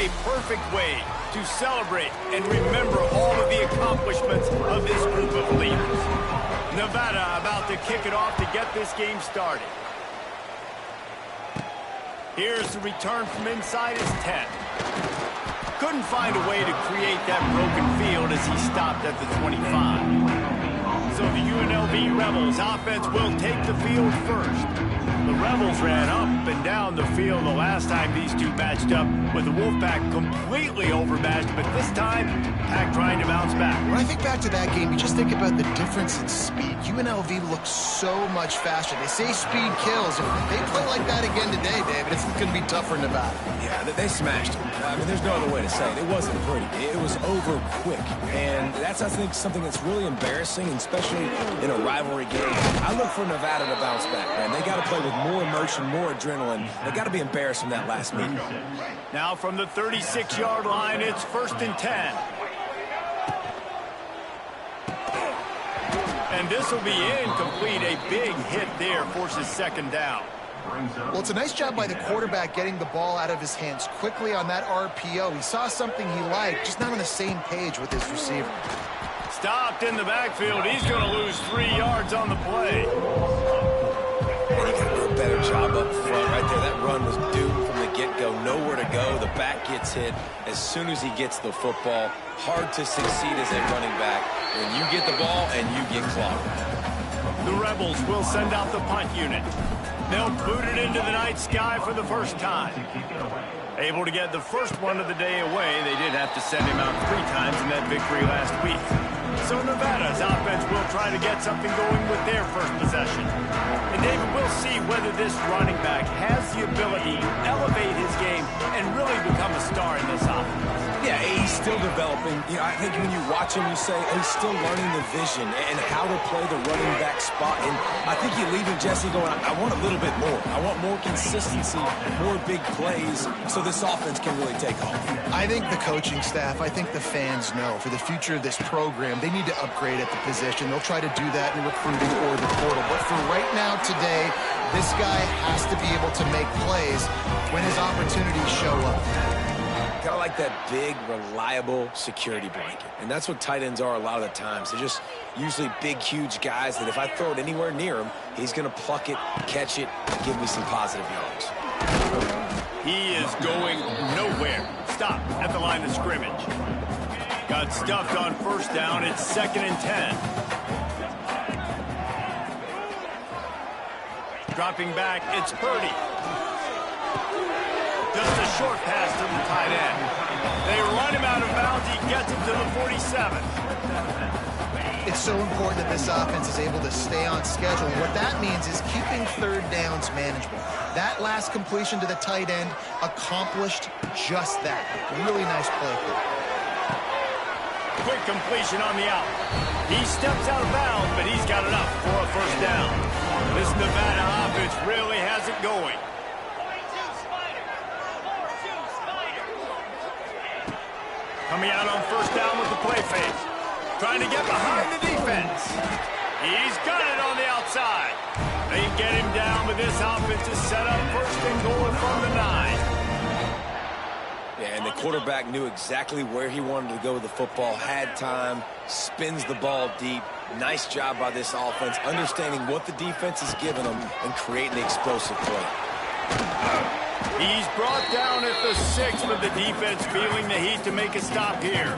a perfect way to celebrate and remember all of the accomplishments of this group of leaders. Nevada about to kick it off to get this game started. Here's the return from inside his 10. Couldn't find a way to create that broken field as he stopped at the 25. So the UNLV Rebels offense will take the field first. The Rebels ran up and down the field the last time these two matched up, with the Wolfpack completely overmatched, but this time, Pack trying to bounce back. When I think back to that game, you just think about the difference in speed. UNLV looks so much faster. They say speed kills. If they play like that again today, David, it's going to be tough for Nevada. Yeah, they smashed him. I mean, there's no other way to say it. It wasn't pretty. It was over quick. And that's, I think, something that's really embarrassing, especially in a rivalry game. I look for Nevada to bounce back, man. They got to play with more emotion, more adrenaline. They got to be embarrassed from that last meeting. Now from the 36-yard line, it's 1st and 10. And this will be incomplete. A big hit there forces 2nd down. Well, it's a nice job by the quarterback getting the ball out of his hands quickly on that RPO. He saw something he liked, just not on the same page with his receiver. Stopped in the backfield. He's going to lose 3 yards on the play. And he got to do a better job up front right there. That run was doomed from the get-go. Nowhere to go. The back gets hit as soon as he gets the football. Hard to succeed as a running back when you get the ball and you get clogged. The Rebels will send out the punt unit. They'll boot it into the night sky for the first time. Able to get the first one of the day away. They did have to send him out 3 times in that victory last week. So Nevada's offense will try to get something going with their first possession. And David, we'll see whether this running back has the ability to elevate his game and really become a star in this offense. Yeah, he's still developing. You know, I think when you watch him, you say he's still learning the vision and how to play the running back spot. And I think you're leaving Jesse going, I want a little bit more. I want more consistency, more big plays, so this offense can really take off. I think the coaching staff, I think the fans know for the future of this program, they need to upgrade at the position. They'll try to do that in recruiting or the portal. But for right now, today, this guy has to be able to make plays when his opportunities show up. Kind of like that big, reliable security blanket. And that's what tight ends are a lot of the times. They're just usually big, huge guys that if I throw it anywhere near him, he's going to pluck it, catch it, and give me some positive yards. He is going nowhere. Stop at the line of scrimmage. Got stuffed on 1st down. It's 2nd and 10. Dropping back, it's Purdy. Just a short pass to the tight end. They run him out of bounds. He gets him to the 47. It's so important that this offense is able to stay on schedule. And what that means is keeping 3rd downs manageable. That last completion to the tight end accomplished just that. Really nice play. Quick completion on the out. He steps out of bounds, but he's got enough for a 1st down. This Nevada offense really has it going. Coming out on 1st down with the play fake. Trying to get behind the defense. He's got it on the outside. They get him down, but this offense is set up 1st and goal from the 9. Yeah, and the quarterback knew exactly where he wanted to go with the football, had time, spins the ball deep. Nice job by this offense, understanding what the defense is giving them and creating the explosive play. He's brought down at the 6, but the defense feeling the heat to make a stop here.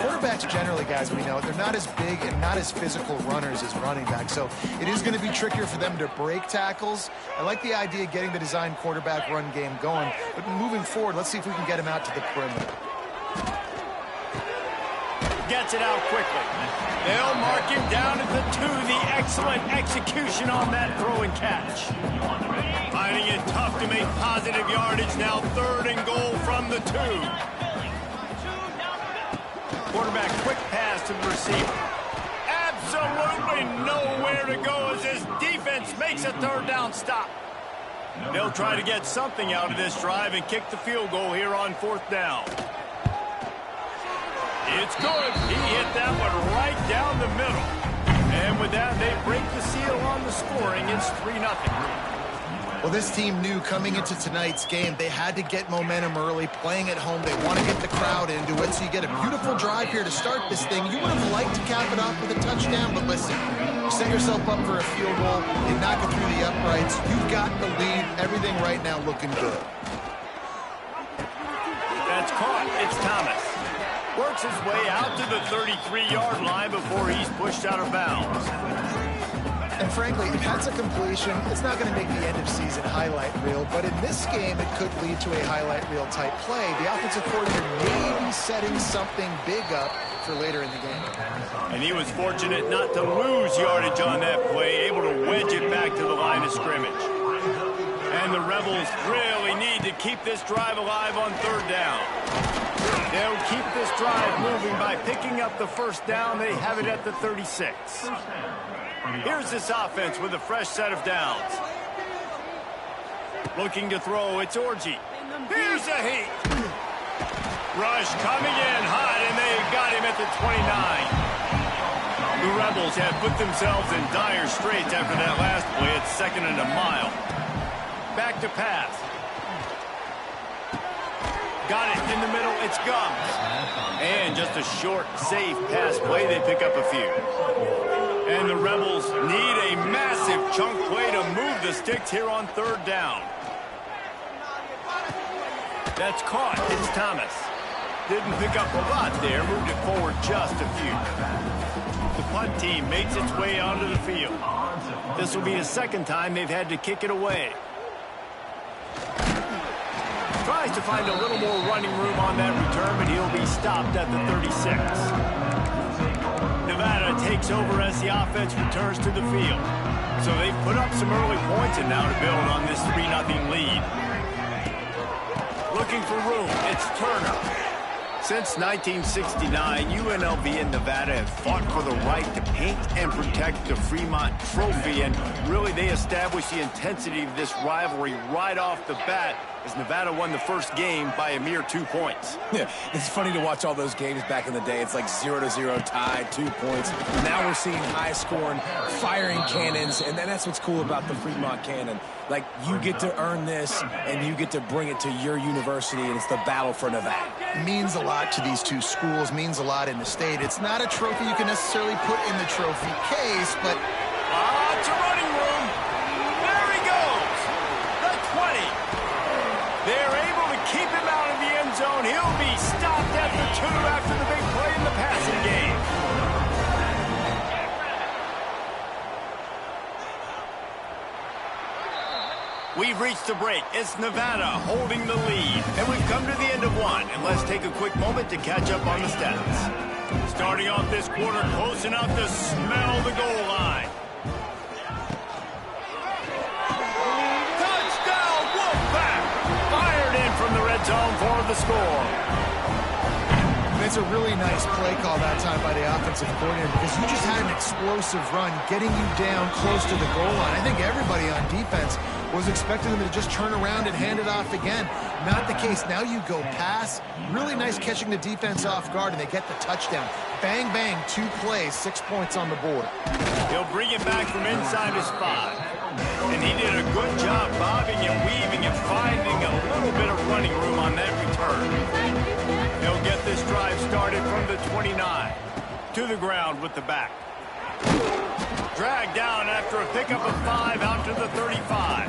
Quarterbacks generally, guys, we know, they're not as big and not as physical runners as running backs, so it is going to be trickier for them to break tackles. I like the idea of getting the design quarterback run game going, but moving forward, let's see if we can get him out to the perimeter. Gets it out quickly. They'll mark him down at the 2. The excellent execution on that throw and catch. Finding it tough to make positive yardage. Now 3rd and goal from the 2. Quarterback quick pass to the receiver. Absolutely nowhere to go as his defense makes a 3rd down stop. They'll try to get something out of this drive and kick the field goal here on 4th down. It's good. He hit that one right down the middle. And with that, they break the seal on the scoring. It's 3-0. Well, this team knew coming into tonight's game they had to get momentum early, playing at home. They want to get the crowd into it, so you get a beautiful drive here to start this thing. You would have liked to cap it off with a touchdown, but listen, you set yourself up for a field goal, you knock it through the uprights, you've got the lead, everything right now looking good. That's caught. It's Thomas. Works his way out to the 33-yard line before he's pushed out of bounds. And frankly, if that's a completion, it's not going to make the end-of-season highlight reel, but in this game, it could lead to a highlight reel type play. The offensive coordinator may be setting something big up for later in the game. And he was fortunate not to lose yardage on that play, able to wedge it back to the line of scrimmage. And the Rebels really need to keep this drive alive on third down. They'll keep this drive moving by picking up the first down. They have it at the 36. Here's this offense with a fresh set of downs. Looking to throw, it's Orji. Here's a heat. Rush coming in hot, and they've got him at the 29. The Rebels have put themselves in dire straits after that last play. It's 2nd and a mile. Back to pass. Got it in the middle. It's Gums. And just a short, safe pass play. They pick up a few. And the Rebels need a massive chunk play to move the sticks here on third down. That's caught. It's Thomas. Didn't pick up a lot there. Moved it forward just a few. The punt team makes its way onto the field. This will be the second time they've had to kick it away. Tries to find a little more running room on that return, but he'll be stopped at the 36. Nevada takes over as the offense returns to the field. So they've put up some early points and now to build on this 3-0 lead. Looking for room, it's Turner. Since 1969, UNLV and Nevada have fought for the right to paint and protect the Fremont Trophy, and really they established the intensity of this rivalry right off the bat as Nevada won the first game by a mere 2 points. Yeah, it's funny to watch all those games back in the day. It's like 0-0 tied, 2 points. Now we're seeing high-scoring, firing cannons, and then that's what's cool about the Fremont Cannon. Like, you get to earn this, and you get to bring it to your university, and it's the battle for Nevada. It means a lot to these two schools, means a lot in the state. It's not a trophy you can necessarily put in the trophy case, but... It's a running room. There he goes. The 20. They're able to keep him out of the end zone. He'll be stopped at the 2 after the big play in the passing game. We've reached the break. It's Nevada holding the lead. And we've come to the end of one. And let's take a quick moment to catch up on the stats. Starting off this quarter close enough to smell the goal line. Touchdown, Wolfpack! Fired in from the red zone for the score. And it's a really nice play call that time by the offensive coordinator because you just had an explosive run getting you down close to the goal line. I think everybody on defense was expecting them to just turn around and hand it off again. Not the case. Now you go pass. Really nice catching the defense off guard, and they get the touchdown. Bang, bang, 2 plays, 6 points on the board. He'll bring it back from inside his 5. And he did a good job bobbing and weaving and finding a little bit of running room on that return. He'll get this drive started from the 29. To the ground with the back. Dragged down after a pickup of 5 out to the 35.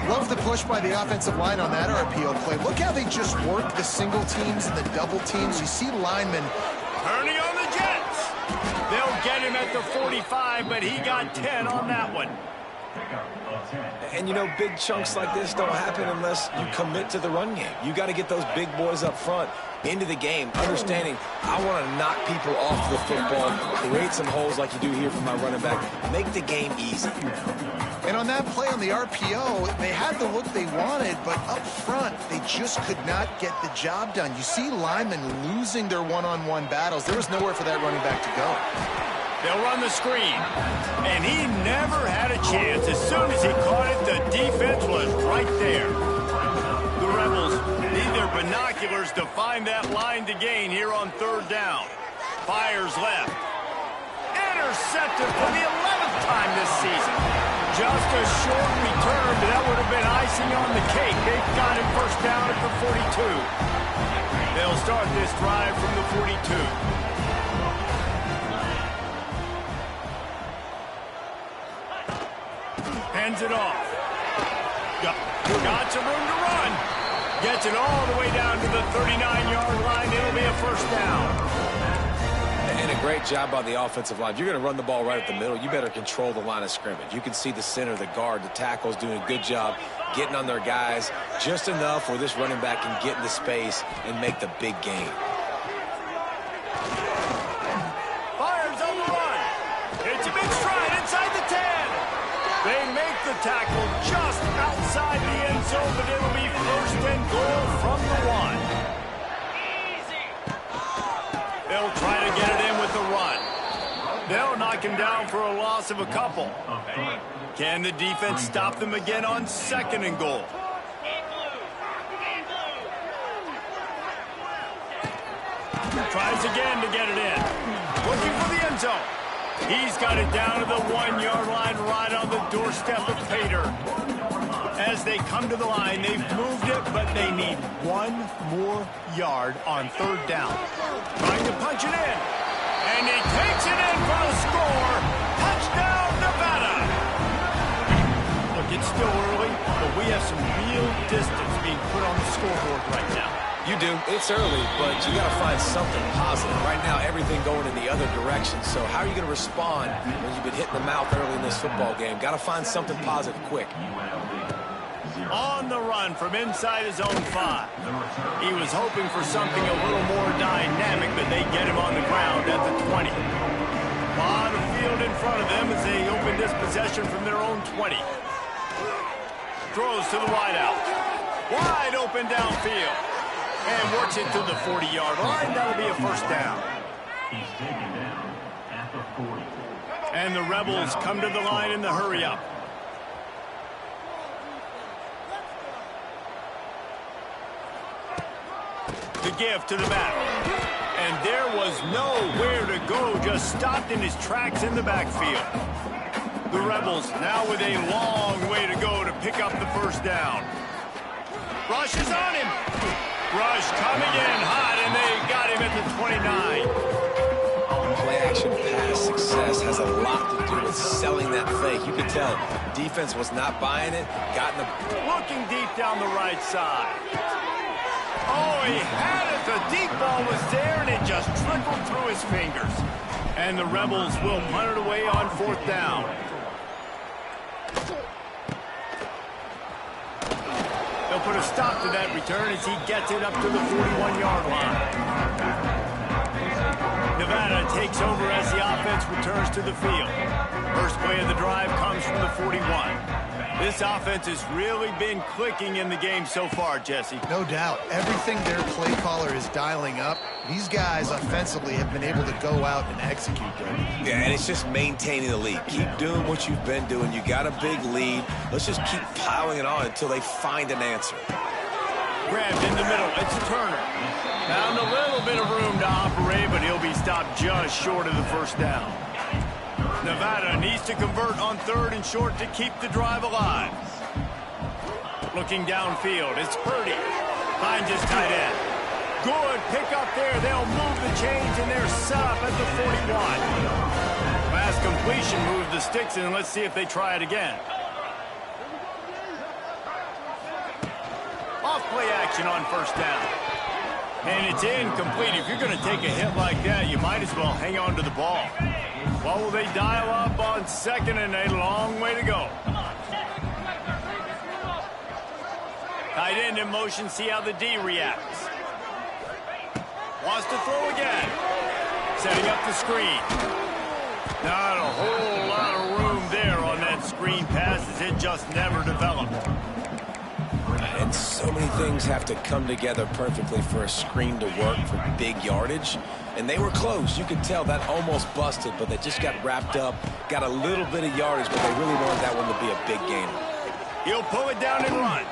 Love the push by the offensive line on that RPO play. Look how they just work the single teams and the double teams. You see linemen turning on the Jets. They'll get him at the 45, but he got 10 on that one. And, you know, big chunks like this don't happen unless you commit to the run game. You got to get those big boys up front into the game, understanding I want to knock people off the football, create some holes like you do here for my running back, make the game easy. And on that play on the RPO, they had the look they wanted, but up front, they just could not get the job done. You see linemen losing their one-on-one battles. There was nowhere for that running back to go. They'll run the screen. And he never had a chance. As soon as he caught it, the defense was right there. The Rebels need their binoculars to find that line to gain here on third down. Fires left. Intercepted for the 11th time this season. Just a short return, but that would have been icing on the cake. They've got him first down at the 42. They'll start this drive from the 42. Hands it off. Got some room to run. Gets it all the way down to the 39-yard line. It'll be a first down. And a great job by the offensive line. If you're going to run the ball right at the middle, you better control the line of scrimmage. You can see the center, the guard, the tackles doing a good job getting on their guys just enough where this running back can get into space and make the big gain. Fires on the run. It's a big stride inside the 10. They make the tackle just outside the end zone, but it'll be first and goal from the 1. They'll try to get it in with the run. They'll knock him down for a loss of a couple. Can the defense stop them again on second and goal? Tries again to get it in. Looking for the end zone. He's got it down to the 1-yard line right on the doorstep of Pater. As they come to the line, they've moved it, but they need one more yard on third down. Trying to punch it in. And he takes it in for a score. Touchdown, Nevada. Look, it's still early, but we have some real distance being put on the scoreboard right now. You do. It's early, but you got to find something positive. Right now, everything going in the other direction. So how are you going to respond when you've been hit in the mouth early in this football game? Got to find something positive quick. On the run from inside his own 5. He was hoping for something a little more dynamic, but they get him on the ground at the 20. A lot of field in front of them as they open this possession from their own 20. Throws to the wideout. Wide open downfield. And works it to the 40-yard line. That'll be a first down. He's taken down at the 40. And the Rebels come to the line in the hurry-up. The give to the back. And there was nowhere to go, just stopped in his tracks in the backfield. The Rebels now with a long way to go to pick up the first down. Rush is on him. Rush coming in hot, and they got him at the 29. Play action pass success has a lot to do with selling that fake. You could tell defense was not buying it. Looking deep down the right side. Oh, he had it. The deep ball was there, and it just trickled through his fingers. And the Rebels will punt it away on fourth down. They'll put a stop to that return as he gets it up to the 41-yard line. Nevada takes over as the offense returns to the field. First play of the drive comes from the 41. This offense has really been clicking in the game so far, Jesse. No doubt. Everything their play caller is dialing up, these guys offensively have been able to go out and execute them. Yeah, and it's just maintaining the lead. Keep doing what you've been doing. You got a big lead. Let's just keep piling it on until they find an answer. Grabbed in the middle. It's Turner. Found a little bit of room to operate, but he'll be stopped just short of the first down. Nevada needs to convert on third and short to keep the drive alive. Looking downfield, it's Purdy. Finds his tight end. Good pick up there. They'll move the chains, and they're set up at the 41. Last completion moves the sticks in, and let's see if they try it again. Off play action on first down. And it's incomplete. If you're going to take a hit like that, you might as well hang on to the ball. What will they dial up on second, and a long way to go. Tight end in motion, see how the D reacts. Wants to throw again. Setting up the screen. Not a whole lot of room there on that screen pass as it just never developed. And so many things have to come together perfectly for a screen to work for big yardage. And they were close. You could tell that almost busted, but they just got wrapped up, got a little bit of yardage, but they really wanted that one to be a big game. He'll pull it down and run.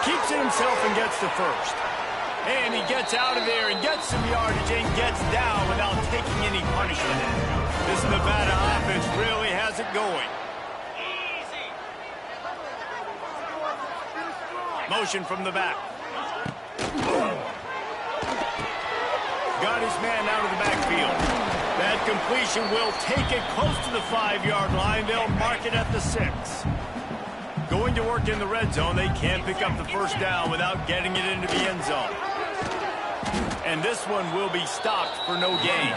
Keeps it himself and gets to first. And he gets out of there and gets some yardage and gets down without taking any punishment. This Nevada offense really has it going. Motion from the back. Got his man out of the backfield. That completion will take it close to the 5-yard line. They'll mark it at the 6. Going to work in the red zone. They can't pick up the first down without getting it into the end zone. And this one will be stopped for no gain.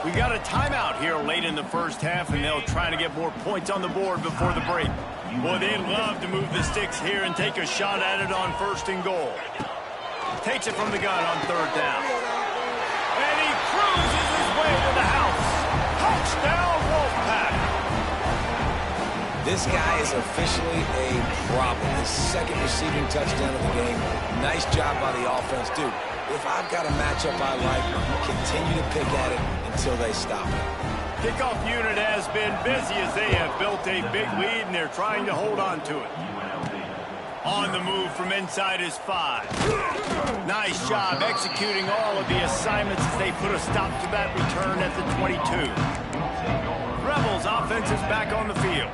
We got a timeout here late in the first half, and they'll try to get more points on the board before the break. Boy, they'd love to move the sticks here and take a shot at it on 1st and goal. Takes it from the gun on 3rd down. And he cruises his way to the house. Touchdown, Wolfpack. This guy is officially a problem. His 2nd receiving touchdown of the game. Nice job by the offense. Dude, if I've got a matchup I like, continue to pick at it until they stop it. Kickoff unit has been busy as they have built a big lead, and they're trying to hold on to it. On the move from inside is 5. Nice job executing all of the assignments as they put a stop to that return at the 22. Rebels offense is back on the field.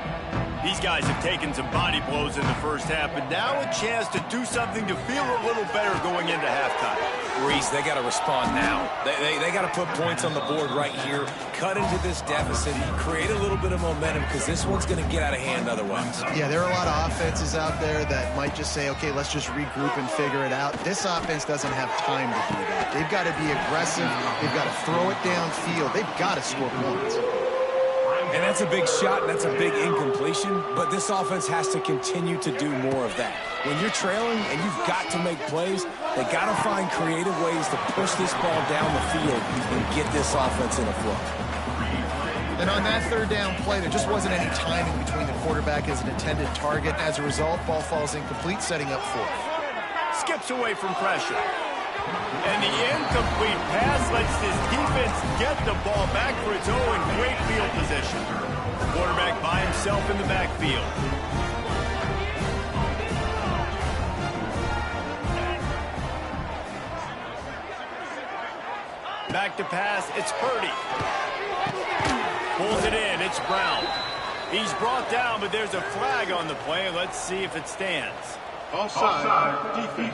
These guys have taken some body blows in the first half, but now a chance to do something to feel a little better going into halftime. Reese, they got to respond now. They got to put points on the board right here, cut into this deficit, create a little bit of momentum, because this one's going to get out of hand otherwise. Yeah, there are a lot of offenses out there that might just say, okay, let's just regroup and figure it out. This offense doesn't have time to do that. They've got to be aggressive. They've got to throw it downfield. They've got to score points. And that's a big shot, and that's a big incompletion, but this offense has to continue to do more of that. When you're trailing and you've got to make plays, they got to find creative ways to push this ball down the field and get this offense in a flow. And on that 3rd down play, there just wasn't any timing between the quarterback as an intended target. As a result, ball falls incomplete, setting up 4th. Skips away from pressure. And the incomplete pass lets this defense get the ball back for its own great field position. Quarterback by himself in the backfield. Back to pass, it's Purdy. Pulls it in, it's Brown. He's brought down, but there's a flag on the play. Let's see if it stands. Offside, defense.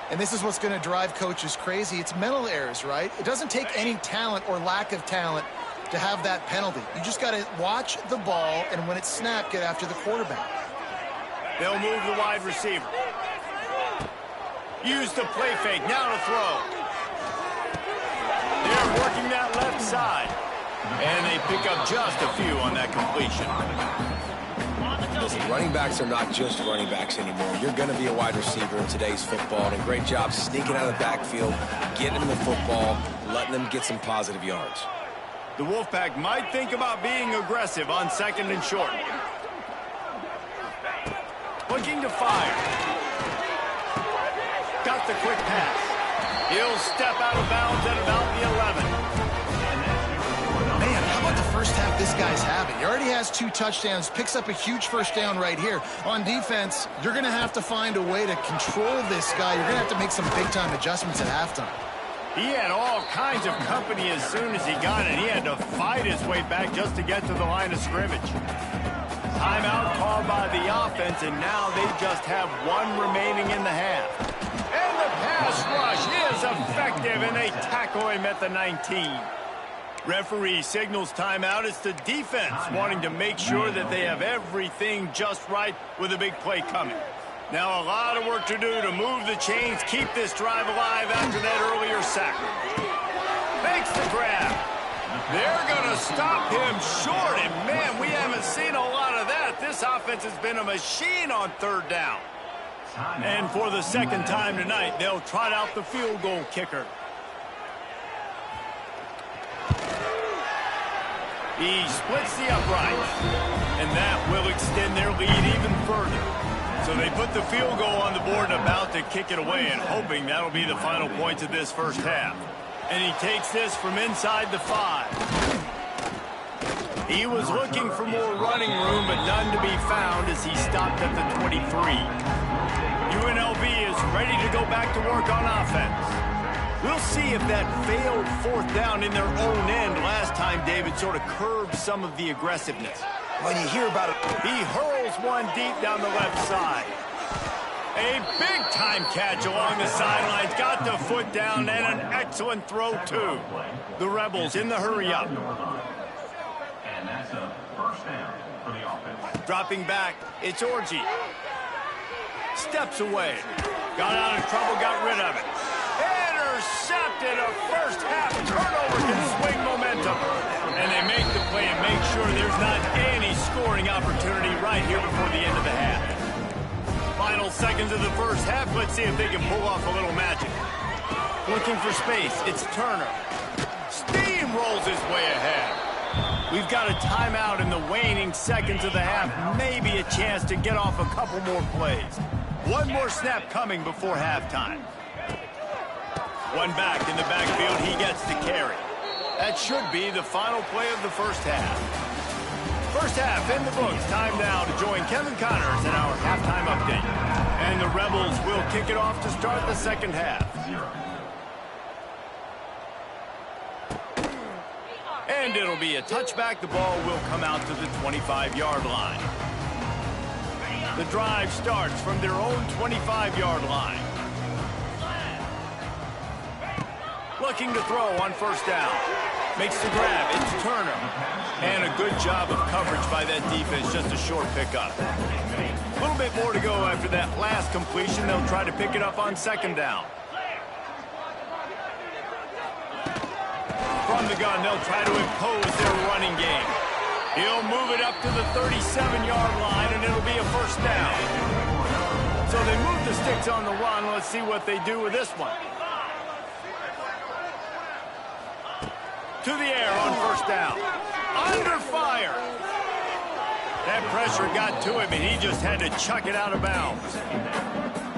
And this is what's going to drive coaches crazy. It's mental errors, right? It doesn't take any talent or lack of talent to have that penalty. You just got to watch the ball, and when it's snapped, get after the quarterback. They'll move the wide receiver. Use the play fake. Now to throw. They're working that left side. And they pick up just a few on that completion. Listen, running backs are not just running backs anymore. You're going to be a wide receiver in today's football, and a great job sneaking out of the backfield, getting them the football, letting them get some positive yards. The Wolfpack might think about being aggressive on 2nd and short. Looking to fire. Got the quick pass. He'll step out of bounds at about the 11. Man, how about the first half this guy's having? He already has 2 touchdowns, picks up a huge first down right here. On defense, you're going to have to find a way to control this guy. You're going to have to make some big-time adjustments at halftime. He had all kinds of company as soon as he got it. He had to fight his way back just to get to the line of scrimmage. Timeout called by the offense, and now they just have 1 remaining in the half. And the pass rush is effective, and they tackle him at the 19. Referee signals timeout. It's the defense wanting to make sure that they have everything just right with a big play coming. Now a lot of work to do to move the chains, keep this drive alive after that earlier sack. Makes the grab. They're going to stop him short, and man, we haven't seen a lot of that. This offense has been a machine on 3rd down. And for the 2nd time tonight, they'll trot out the field goal kicker. He splits the upright, and that will extend their lead even further. So they put the field goal on the board and about to kick it away, and hoping that'll be the final points of this first half. And he takes this from inside the 5. He was looking for more running room, but none to be found as he stopped at the 23. UNLV is ready to go back to work on offense. We'll see if that failed 4th down in their own end last time, David, sort of curbed some of the aggressiveness. When you hear about it, he hurls one deep down the left side. A big-time catch along the sidelines. Got the foot down and an excellent throw, too. The Rebels in the hurry-up. And that's a first down for the offense. Dropping back, it's Orji. Steps away. Got out of trouble, got rid of it. Intercepted. A first-half turnover can swing momentum. And they make the play and make sure there's not any scoring opportunity right here before the end of the half. Final seconds of the first half. Let's see if they can pull off a little magic. Looking for space. It's Turner. Steamrolls his way ahead. We've got a timeout in the waning seconds of the half. Maybe a chance to get off a couple more plays. One more snap coming before halftime. One back in the backfield. He gets the carry. That should be the final play of the first half. First half in the books. Time now to join Kevin Connors in our halftime update. And the Rebels will kick it off to start the second half. And it'll be a touchback. The ball will come out to the 25-yard line. The drive starts from their own 25-yard line. Looking to throw on first down. Makes the grab. It's Turner. And a good job of coverage by that defense. Just a short pickup. A little bit more to go after that last completion. They'll try to pick it up on second down. From the gun, they'll try to impose their running game. He'll move it up to the 37-yard line, and it'll be a first down. So they move the sticks on the run. Let's see what they do with this one. To the air on first down. Under fire. That pressure got to him, and he just had to chuck it out of bounds.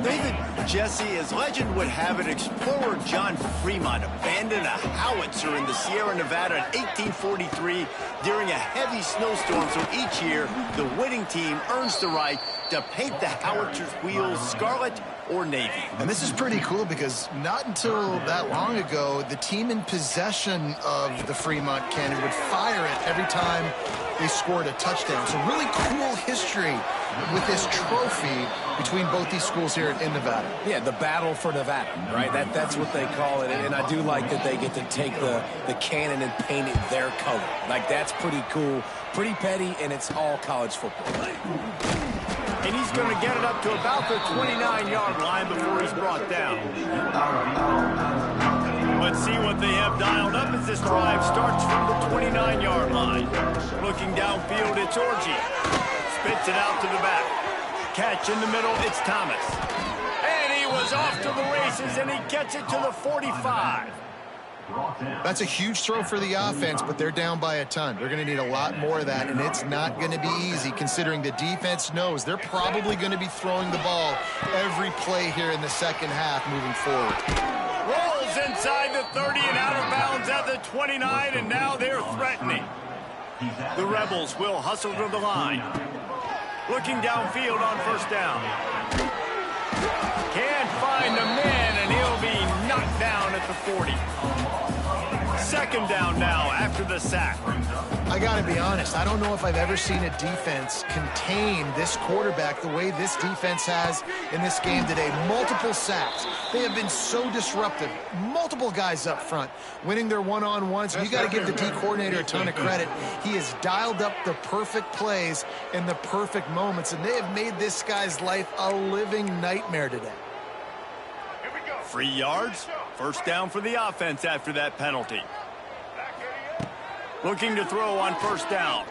David, Jesse, as legend would have it, explorer John Fremont abandoned a howitzer in the Sierra Nevada in 1843 during a heavy snowstorm. So each year, the winning team earns the right to paint the howitzer's wheels scarlet or navy. And this is pretty cool because not until that long ago, the team in possession of the Fremont cannon would fire it every time they scored a touchdown. So really cool history with this trophy between both these schools here in Nevada. Yeah, the battle for Nevada, right? That's what they call it. And I do like that they get to take the cannon and paint it their color. Like, that's pretty cool, pretty petty, and it's all college football. And he's going to get it up to about the 29-yard line before he's brought down. Let's see what they have dialed up as this drive starts from the 29-yard line. Looking downfield, it's Orji. Spits it out to the back. Catch in the middle, it's Thomas. And he was off to the races, and he gets it to the 45. That's a huge throw for the offense, but they're down by a ton. They're going to need a lot more of that, and it's not going to be easy considering the defense knows they're probably going to be throwing the ball every play here in the second half moving forward. Rolls inside the 30 and out of bounds at the 29, and now they're threatening. The Rebels will hustle to the line. Looking downfield on first down. Can't find the man, and he'll be knocked down at the 40. Second down now after the sack. I got to be honest, I don't know if I've ever seen a defense contain this quarterback the way this defense has in this game today. Multiple sacks. They have been so disruptive. Multiple guys up front winning their one-on-ones. You got to give the D coordinator a ton of credit. He has dialed up the perfect plays in the perfect moments, and they have made this guy's life a living nightmare today. 3 yards. First down for the offense after that penalty. Looking to throw on first down.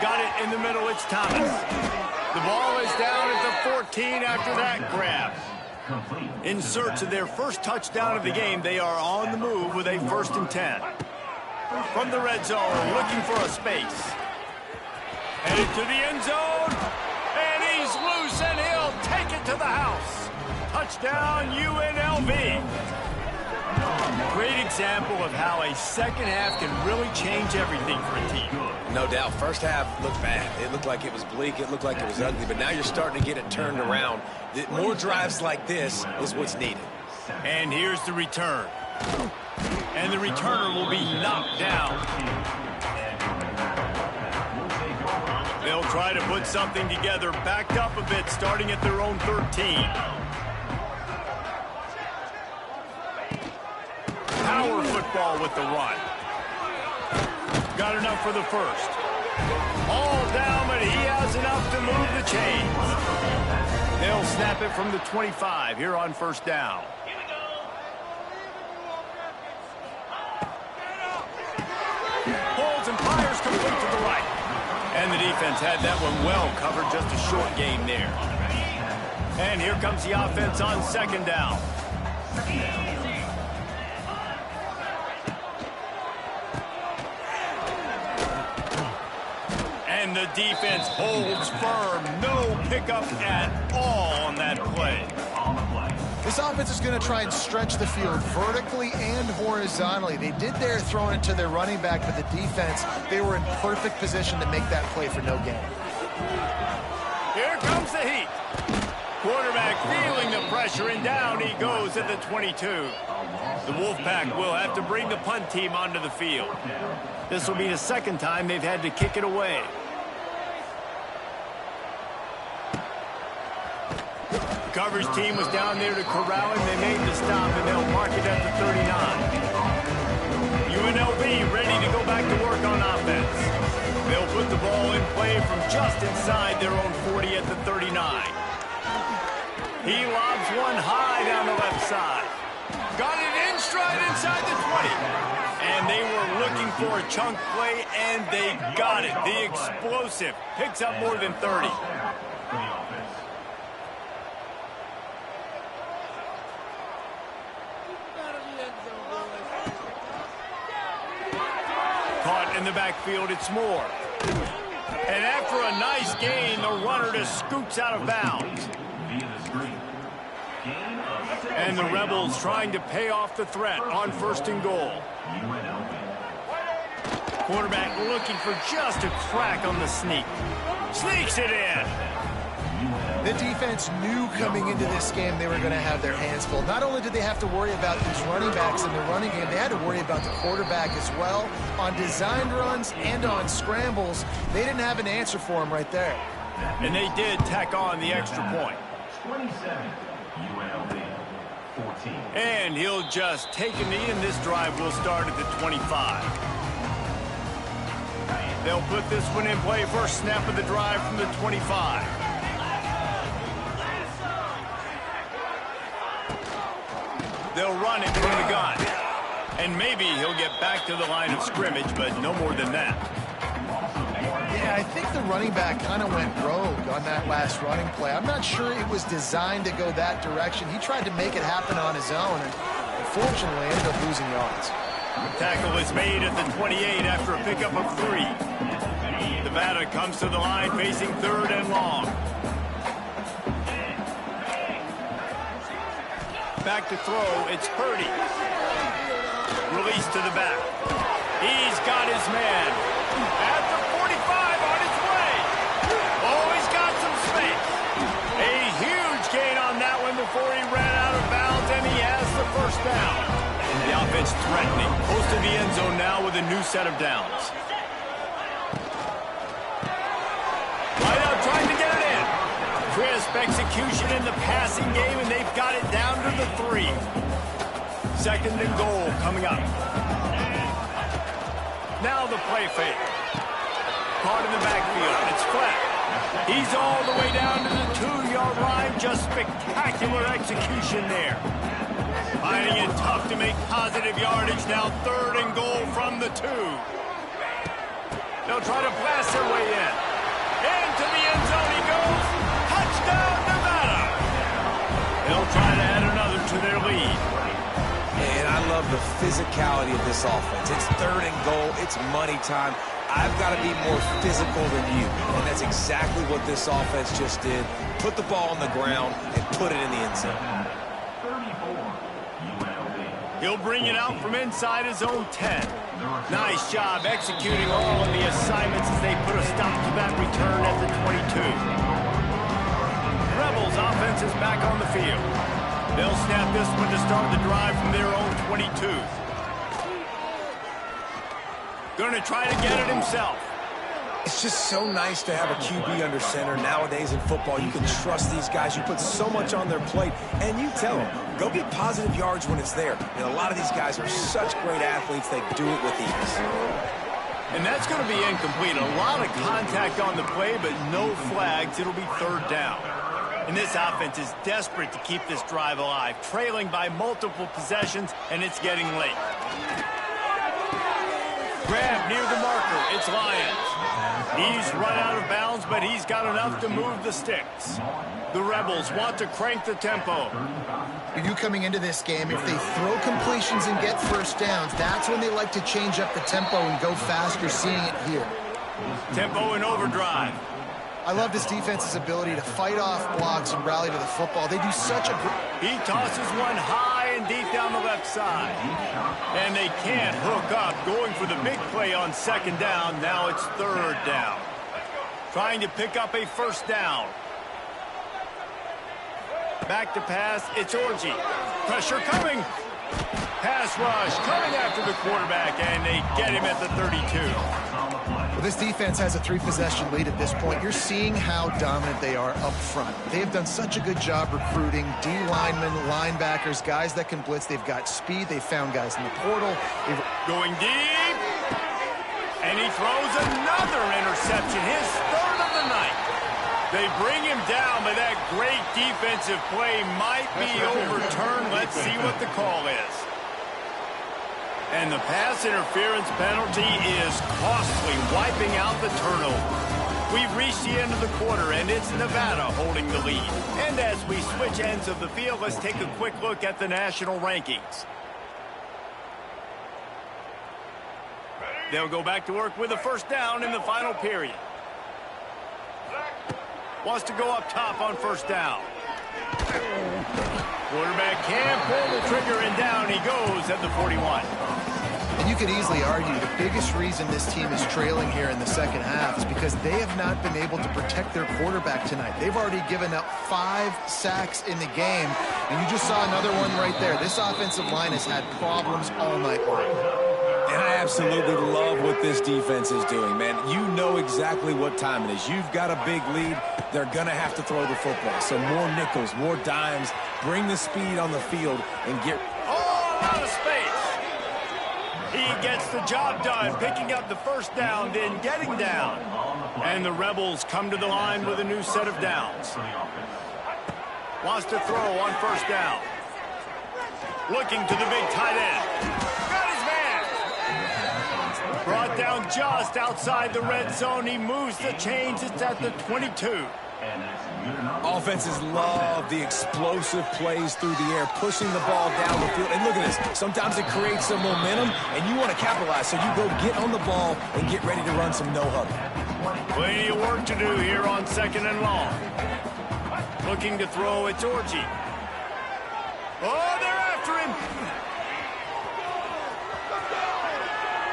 Got it in the middle, it's Thomas. The ball is down at the 14 after that grab. In search of their first touchdown of the game, they are on the move with a 1st and 10. From the red zone, looking for a space. Headed to the end zone, and he's loose, and he'll take it to the house. Touchdown, UNLV. Great example of how a second half can really change everything for a team. No doubt. First half looked bad. It looked like it was bleak. It looked like it was ugly. But now you're starting to get it turned around. More drives like this is what's needed. And here's the return. And the returner will be knocked down. try to put something together, backed up a bit, starting at their own 13. Power football with the run. Got enough for the first. All down, but he has enough to move the chains. They'll snap it from the 25 here on first down. Holds and fires complete to the right. And the defense had that one well covered, just a short gain there. And here comes the offense on second down. And the defense holds firm. No pickup at all on that play. This offense is going to try and stretch the field vertically and horizontally. They did there throwing it to their running back, but the defense, they were in perfect position to make that play for no gain. Here comes the heat. Quarterback feeling the pressure, and down he goes at the 22. The Wolfpack will have to bring the punt team onto the field. This will be the second time they've had to kick it away. Coverage team was down there to corral him. They made the stop, and they'll mark it at the 39. UNLV ready to go back to work on offense. They'll put the ball in play from just inside their own 40 at the 39. He lobs one high down the left side. Got it in stride inside the 20. And they were looking for a chunk play, and they got it. The explosive picks up more than 30. Caught in the backfield, it's Moore. And after a nice gain, the runner just scoots out of bounds. And the Rebels trying to pay off the threat on first and goal. Quarterback looking for just a crack on the sneak. Sneaks it in. The defense knew coming into this game they were going to have their hands full. Not only did they have to worry about these running backs in the running game, they had to worry about the quarterback as well. On designed runs and on scrambles, they didn't have an answer for him right there. And they did tack on the extra point. 27, UNLV, 14. And he'll just take a knee, and this drive will start at the 25. They'll put this one in play. First snap of the drive from the 25. They'll run it from the gun. And maybe he'll get back to the line of scrimmage, but no more than that. Yeah, I think the running back kind of went rogue on that last running play. I'm not sure it was designed to go that direction. He tried to make it happen on his own, and unfortunately ended up losing yards. The tackle is made at the 28 after a pickup of 3. Nevada comes to the line facing third and long. Back to throw, it's Purdy. Release to the back. He's got his man. At the 45 on his way. Oh, he's got some space. A huge gain on that one before he ran out of bounds, and he has the first down. The offense threatening. Close to the end zone now with a new set of downs. Right out trying to get it in. Crisp execution in the passing game, and they've got it down to the 3. Second and goal coming up. Now the play fake. Caught in the backfield. It's flat. He's all the way down to the 2-yard line. Just spectacular execution there. Finding it tough to make positive yardage. Now third and goal from the 2. They'll try to blast their way in. Into the end zone he goes. Touchdown, Nevada. They'll try to add another to their lead. And I love the physicality of this offense. It's third and goal. It's money time. I've got to be more physical than you. And that's exactly what this offense just did. Put the ball on the ground and put it in the end zone. 34, UNLV. He'll bring it out from inside his own 10. Nice job executing all of the assignments as they put a stop to that return at the 22. Rebels offense is back on the field. They'll snap this one to start the drive from their own 22. Going to try to get it himself. It's just so nice to have a QB under center. Nowadays in football, you can trust these guys. You put so much on their plate, and you tell them, go get positive yards when it's there. And a lot of these guys are such great athletes, they do it with ease. And that's going to be incomplete. A lot of contact on the play, but no flags. It'll be third down. And this offense is desperate to keep this drive alive, trailing by multiple possessions, and it's getting late. Grab near the marker. It's Lions. He's run out of bounds, but he's got enough to move the sticks. The Rebels want to crank the tempo. You coming into this game, if they throw completions and get first downs, that's when they like to change up the tempo and go faster, seeing it here. Tempo in overdrive. I love this defense's ability to fight off blocks and rally to the football. They do such a great... He tosses one high and deep down the left side. And they can't hook up, going for the big play on second down. Now it's third down. Trying to pick up a first down. Back to pass, it's Orji. Pressure coming. Pass rush coming after the quarterback, and they get him at the 32. Well, this defense has a 3-possession lead at this point. You're seeing how dominant they are up front. They have done such a good job recruiting D-linemen, linebackers, guys that can blitz. They've got speed. They've found guys in the portal. Going deep. And he throws another interception, his third of the night. They bring him down, but that great defensive play might be overturned. Let's see what the call is. And the pass interference penalty is costly, wiping out the turnover. We've reached the end of the quarter, and it's Nevada holding the lead. And as we switch ends of the field, let's take a quick look at the national rankings. They'll go back to work with a first down in the final period. Wants to go up top on first down. Quarterback can pull the trigger, and down he goes at the 41. And you could easily argue the biggest reason this team is trailing here in the second half is because they have not been able to protect their quarterback tonight. They've already given up 5 sacks in the game, and you just saw another one right there. This offensive line has had problems all night long. And I absolutely love what this defense is doing, man. You know exactly what time it is. You've got a big lead. They're going to have to throw the football. So more nickels, more dimes. Bring the speed on the field and get... Oh, out of space. He gets the job done, picking up the first down, then getting down. And the Rebels come to the line with a new set of downs. Wants to throw on first down. Looking to the big tight end. Brought down just outside the red zone. He moves the chains. It's at the 22. Offenses love the explosive plays through the air, pushing the ball down the field. And look at this. Sometimes it creates some momentum, and you want to capitalize. So you go get on the ball and get ready to run some no-huddle. Plenty of work to do here on second and long. Looking to throw. It's Orji. Oh, they're after him.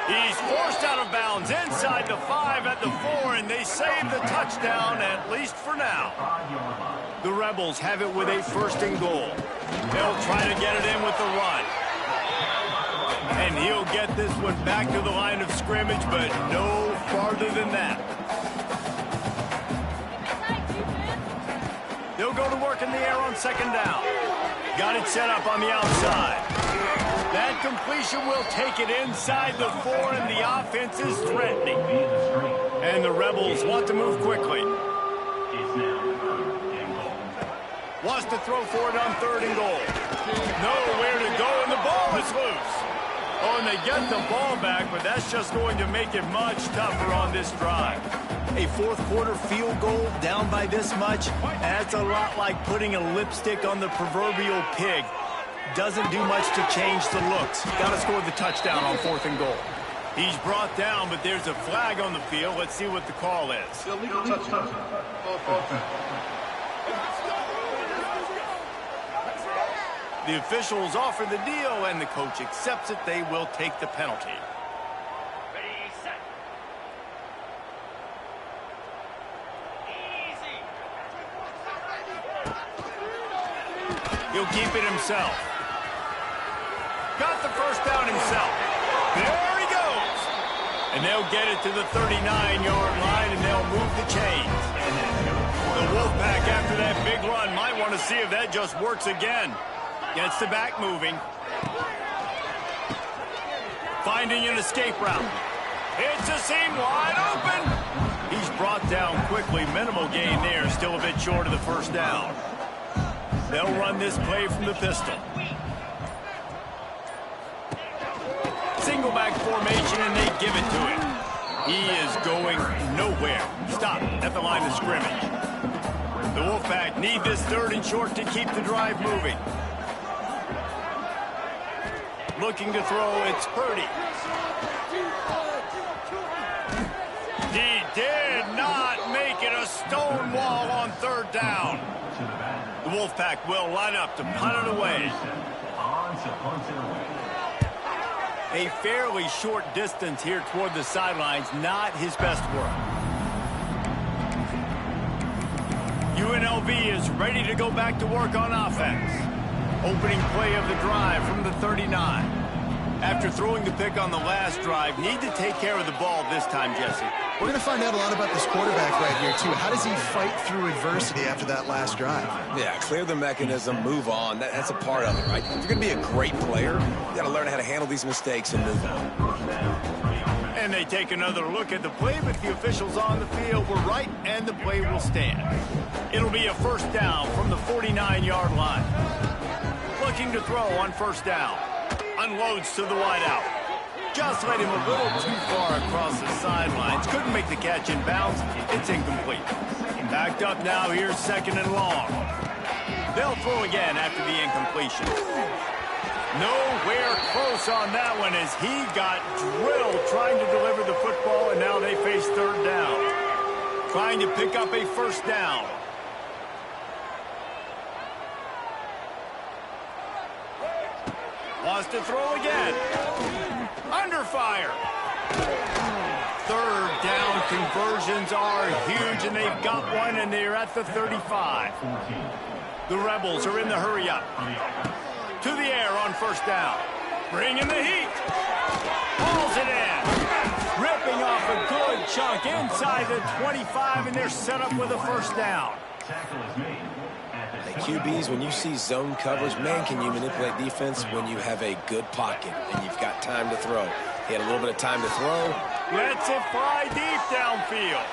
He's forced out of bounds inside the 5 at the 4, and they save the touchdown, at least for now. The Rebels have it with a first and goal. They'll try to get it in with the run. And he'll get this one back to the line of scrimmage, but no farther than that. They'll go to work in the air on second down. Got it set up on the outside. That completion will take it inside the 4, and the offense is threatening. And the Rebels want to move quickly. Wants to throw for it on third and goal. Nowhere to go, and the ball is loose. Oh, and they get the ball back, but that's just going to make it much tougher on this drive. A fourth-quarter field goal down by this much, that's a lot like putting a lipstick on the proverbial pig. Doesn't do much to change the looks. Got to score the touchdown on fourth and goal. He's brought down, but there's a flag on the field. Let's see what the call is. Illegal touchdown. The officials offer the deal, and the coach accepts it. They will take the penalty. He'll keep it himself. Got the first down himself. There he goes. And they'll get it to the 39-yard line, and they'll move the chains. The Wolfpack, after that big run, might want to see if that just works again. Gets the back moving. Finding an escape route. It's a seam wide open. He's brought down quickly. Minimal gain there. Still a bit short of the first down. They'll run this play from the pistol. Single back formation, and they give it to him. He is going nowhere. Stop at the line of scrimmage. The Wolfpack need this 3rd and short to keep the drive moving. Looking to throw, it's Purdy. He did not make it a stone wall on 3rd down. The Wolfpack will line up to punt it away. A fairly short distance here toward the sidelines, not his best work. UNLV is ready to go back to work on offense. Opening play of the drive from the 39. After throwing the pick on the last drive, need to take care of the ball this time, Jesse. We're going to find out a lot about this quarterback right here, too. How does he fight through adversity after that last drive? Yeah, clear the mechanism, move on. That's a part of it, right? If you're going to be a great player, you got to learn how to handle these mistakes and move on. And they take another look at the play, but the officials on the field were right, and the play will stand. It'll be a first down from the 49-yard line. Looking to throw on first down. Unloads to the wideout. Just led him a little too far across the sidelines. Couldn't make the catch in bounds. It's incomplete. Backed up now. Here's 2nd and long. They'll throw again after the incompletion. Nowhere close on that one as he got drilled trying to deliver the football, and now they face 3rd down. Trying to pick up a first down. Wants to throw again. Under fire. 3rd down conversions are huge, and they've got one, and they're at the 35. The Rebels are in the hurry-up. To the air on first down. Bringing the heat. Hauls it in. Ripping off a good chunk inside the 25, and they're set up with a first down. Hey, QBs, when you see zone coverage, man, can you manipulate defense when you have a good pocket and you've got time to throw. He had a little bit of time to throw. Lets it fly deep downfield.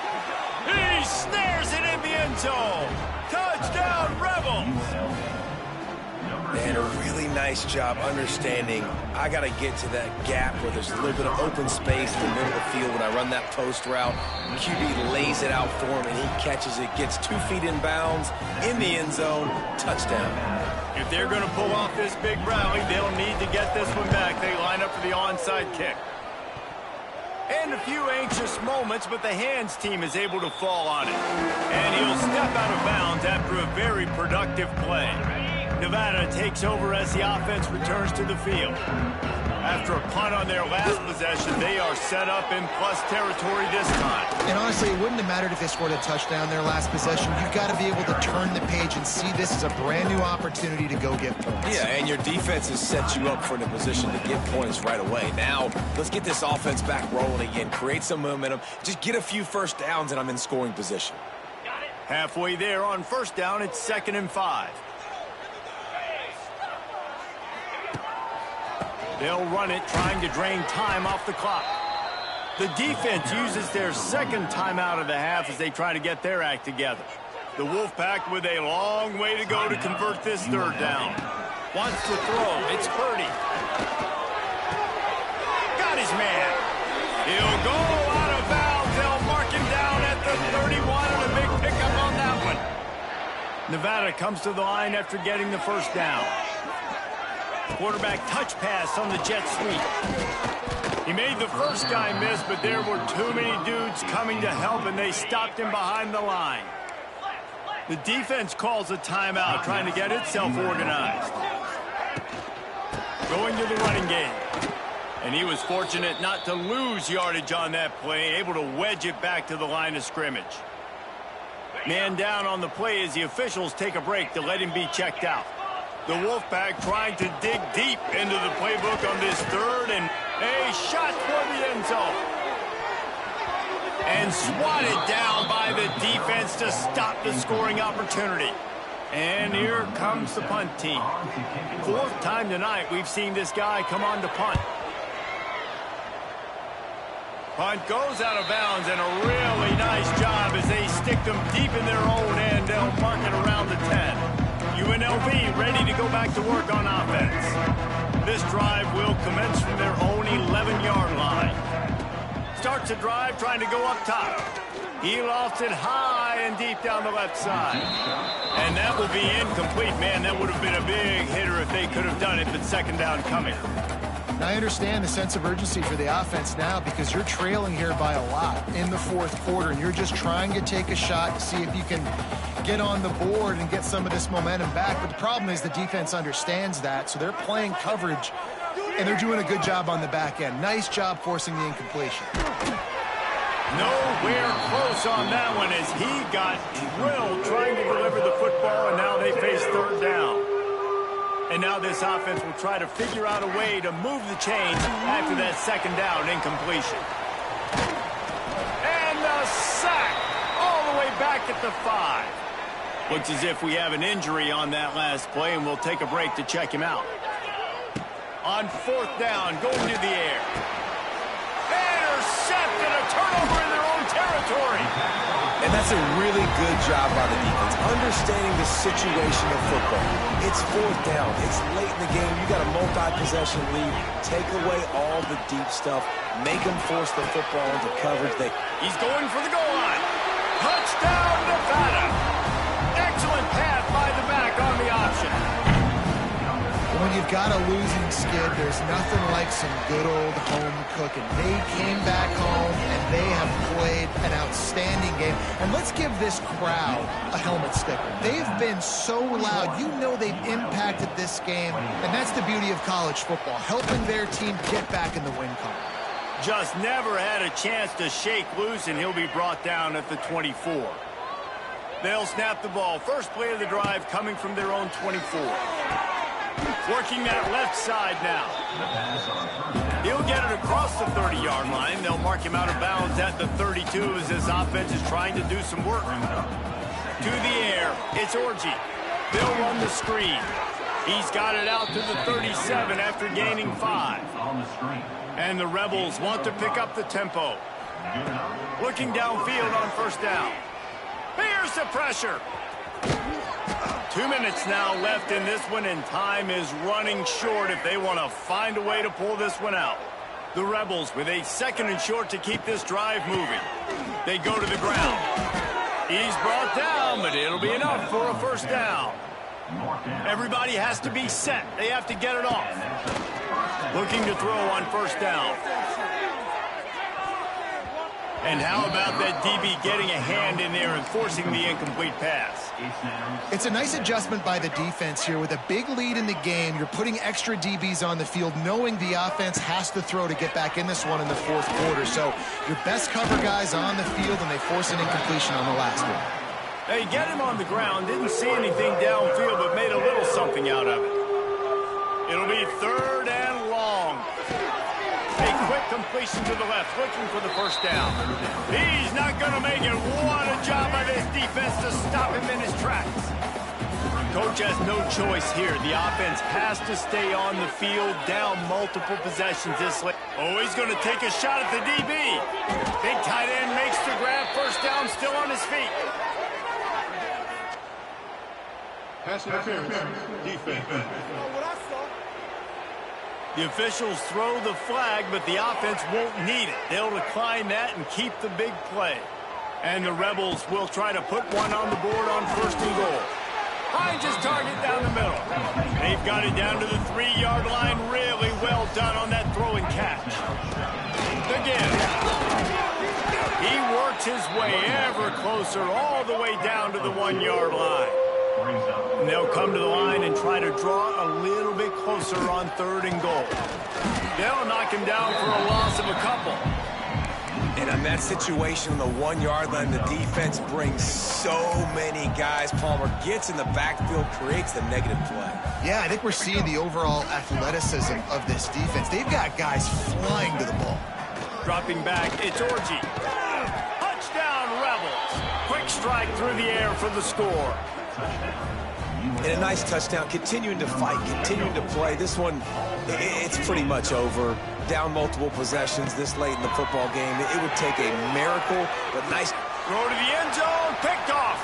He snares it in the end zone. Touchdown, Rebels. And a really nice job understanding I got to get to that gap where there's a little bit of open space in the middle of the field when I run that post route. QB lays it out for him, and he catches it, gets 2 feet in bounds, in the end zone, touchdown. If they're going to pull off this big rally, they'll need to get this one back. They line up for the onside kick. And a few anxious moments, but the hands team is able to fall on it. And he'll step out of bounds after a very productive play. Nevada takes over as the offense returns to the field. After a punt on their last possession, they are set up in plus territory this time. And honestly, it wouldn't have mattered if they scored a touchdown their last possession. You've got to be able to turn the page and see this as a brand new opportunity to go get points. Yeah, and your defense has set you up for a position to get points right away. Now, let's get this offense back rolling again, create some momentum, just get a few first downs, and I'm in scoring position. Halfway there on first down, it's 2nd and 5. They'll run it, trying to drain time off the clock. The defense uses their 2nd timeout of the half as they try to get their act together. The Wolfpack with a long way to go to convert this 3rd down. Wants to throw. It's Purdy. Got his man. He'll go out of bounds. They'll mark him down at the 31, and a big pickup on that one. Nevada comes to the line after getting the first down. Quarterback touch pass on the jet sweep. He made the first guy miss, but there were too many dudes coming to help, and they stopped him behind the line. The defense calls a timeout, trying to get itself organized. Going to the running game. And he was fortunate not to lose yardage on that play, able to wedge it back to the line of scrimmage. Man down on the play as the officials take a break to let him be checked out. The Wolfpack trying to dig deep into the playbook on this 3rd, and a shot toward the end zone. And swatted down by the defense to stop the scoring opportunity. And here comes the punt team. Fourth time tonight we've seen this guy come on to punt. Punt goes out of bounds, and a really nice job as they stick them deep in their own end. They'll mark it around the 10. UNLV ready to go back to work on offense. This drive will commence from their own 11-yard line. Starts a drive trying to go up top. He lofts it high and deep down the left side. And that will be incomplete. Man, that would have been a big hitter if they could have done it, but second down coming. And I understand the sense of urgency for the offense now because you're trailing here by a lot in the fourth quarter, and you're just trying to take a shot to see if you can get on the board and get some of this momentum back. But the problem is the defense understands that, so they're playing coverage, and they're doing a good job on the back end. Nice job forcing the incompletion. Nowhere close on that one as he got drilled trying to deliver the football, and now they face third down. And now this offense will try to figure out a way to move the chains after that second down incompletion. And the sack all the way back at the 5. Looks as if we have an injury on that last play, and we'll take a break to check him out. On fourth down, going to the air. Intercepted, a turnover in their own territory. And that's a really good job by the defense, understanding the situation of football. It's fourth down. It's late in the game. You got a multi-possession lead. Take away all the deep stuff. Make them force the football into coverage. He's going for the goal line. Touchdown, Nevada. Excellent pass by the back on the option. When you've got a losing skid, there's nothing like some good old home cooking. They came back home, and they have played an outstanding game. And let's give this crowd a helmet sticker. They've been so loud. You know they've impacted this game, and that's the beauty of college football, helping their team get back in the win column. Just never had a chance to shake loose, and he'll be brought down at the 24. They'll snap the ball. First play of the drive coming from their own 24. Working that left side now. He'll get it across the 30-yard line. They'll mark him out of bounds at the 32 as this offense is trying to do some work. To the air, it's Orji. They'll run the screen. He's got it out to the 37 after gaining 5. And the Rebels want to pick up the tempo. Looking downfield on first down. Here's the pressure. 2 minutes now left in this one, and time is running short if they want to find a way to pull this one out. The Rebels with a second and short to keep this drive moving. They go to the ground. He's brought down, but it'll be enough for a first down. Everybody has to be set. They have to get it off. Looking to throw on first down. And how about that DB getting a hand in there and forcing the incomplete pass? It's a nice adjustment by the defense here. With a big lead in the game, you're putting extra DBs on the field, knowing the offense has to throw to get back in this one in the fourth quarter. So your best cover guys on the field, and they force an incompletion on the last one. They get him on the ground, didn't see anything downfield, but made a little something out of it. It'll be third and long. A quick completion to the left, looking for the first down. He's not going to make it. What a job by this defense to stop him in his tracks. Coach has no choice here. The offense has to stay on the field, down multiple possessions this late. Oh, he's going to take a shot at the DB. Big tight end makes the grab. First down, still on his feet. Pass interference. Defense. The officials throw the flag, but the offense won't need it. They'll decline that and keep the big play. And the Rebels will try to put one on the board on first and goal. Finds his target down the middle. They've got it down to the 3-yard line. Really well done on that throw and catch. Again. He works his way ever closer all the way down to the 1-yard line. And they'll come to the line and try to draw a little bit closer on third and goal. They'll knock him down for a loss of a couple. And on that situation, on the 1-yard line, the defense brings so many guys. Palmer gets in the backfield, creates the negative play. Yeah, I think we're seeing the overall athleticism of this defense. They've got guys flying to the ball. Dropping back, it's Orji. strike through the air for the score. And a nice touchdown, continuing to fight, continuing to play. This one, it's pretty much over. Down multiple possessions this late in the football game. It would take a miracle, but nice. Throw to the end zone, picked off.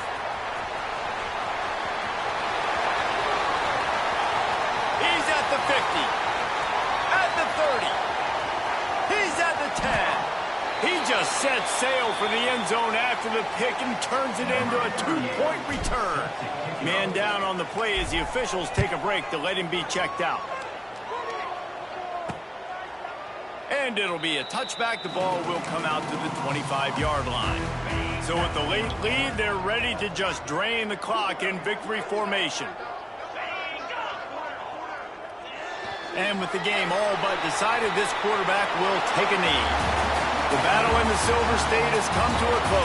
He's at the 50, at the 30. He's at the 10. He just set sail for the end zone after the pick and turns it into a 2-point return. Man down on the play as the officials take a break to let him be checked out. And it'll be a touchback. The ball will come out to the 25-yard line. So with the late lead, they're ready to just drain the clock in victory formation. And with the game all but decided, this quarterback will take a knee. The battle in the Silver State has come to a close.